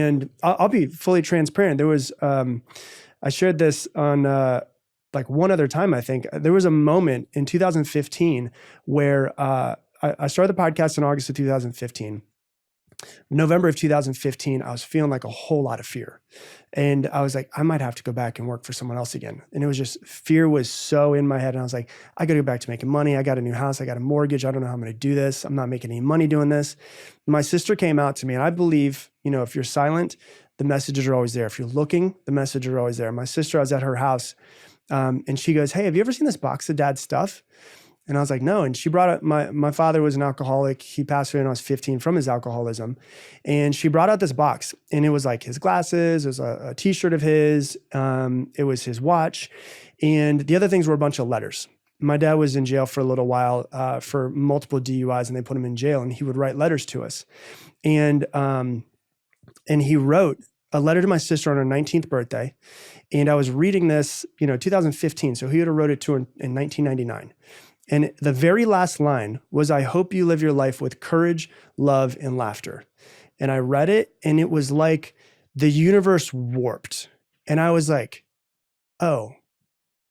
And I'll be fully transparent. There was, I shared this on like one other time, I think. There was a moment in 2015 where I started the podcast in August of 2015. November of 2015, I was feeling like a whole lot of fear. And I was like, I might have to go back and work for someone else again. And it was just, fear was so in my head. And I was like, I got to go back to making money. I got a new house. I got a mortgage. I don't know how I'm going to do this. I'm not making any money doing this. My sister came out to me, and I believe, if you're silent, the messages are always there. If you're looking, the messages are always there. My sister, I was at her house, and she goes, hey, have you ever seen this box of dad's stuff? And I was like, no. And she brought up, my father was an alcoholic. He passed away when I was 15 from his alcoholism. And she brought out this box, and it was like his glasses, it was a t-shirt of his, it was his watch. And the other things were a bunch of letters. My dad was in jail for a little while for multiple DUIs, and they put him in jail, and he would write letters to us. And he wrote a letter to my sister on her 19th birthday. And I was reading this, 2015. So he would have wrote it to her in 1999. And the very last line was, I hope you live your life with courage, love, and laughter. And I read it, and it was like the universe warped. And I was like, oh,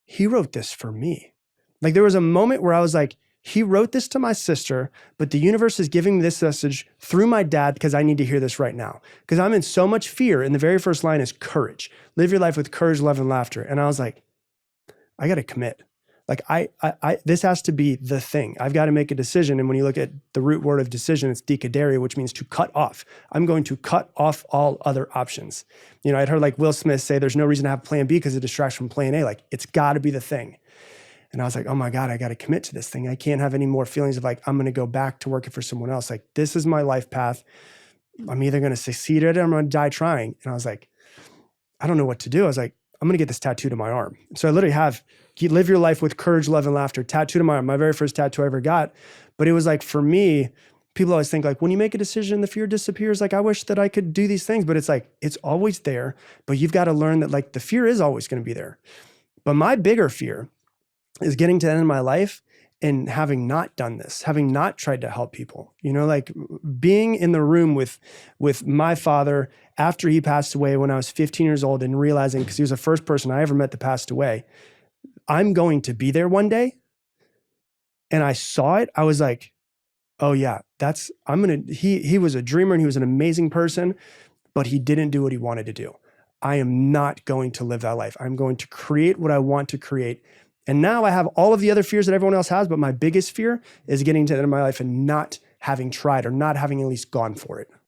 he wrote this for me. Like, there was a moment where I was like, he wrote this to my sister, but the universe is giving me this message through my dad because I need to hear this right now. Because I'm in so much fear. And the very first line is courage. Live your life with courage, love, and laughter. And I was like, I got to commit. Like this has to be the thing. I've got to make a decision. And when you look at the root word of decision, it's decadaria, which means to cut off. I'm going to cut off all other options. I'd heard like Will Smith say, there's no reason to have plan B because it distracts from plan A. Like, it's got to be the thing. And I was like, oh my God, I got to commit to this thing. I can't have any more feelings of like, I'm going to go back to working for someone else. Like, this is my life path. I'm either going to succeed at it or I'm going to die trying. And I was like, I don't know what to do. I was like, I'm going to get this tattooed on my arm. So I literally have, live your life with courage, love, and laughter tattooed on my arm. My very first tattoo I ever got. But it was like, for me, people always think like, when you make a decision, the fear disappears. Like, I wish that I could do these things, but it's like, it's always there. But you've got to learn that like the fear is always going to be there. But my bigger fear is getting to the end of my life and having not done this, having not tried to help people, like being in the room with my father after he passed away when I was 15 years old and realizing, because he was the first person I ever met that passed away, I'm going to be there one day. And I saw it. I was like, oh yeah, he was a dreamer and he was an amazing person, but he didn't do what he wanted to do. I am not going to live that life. I'm going to create what I want to create. And now I have all of the other fears that everyone else has, but my biggest fear is getting to the end of my life and not having tried or not having at least gone for it.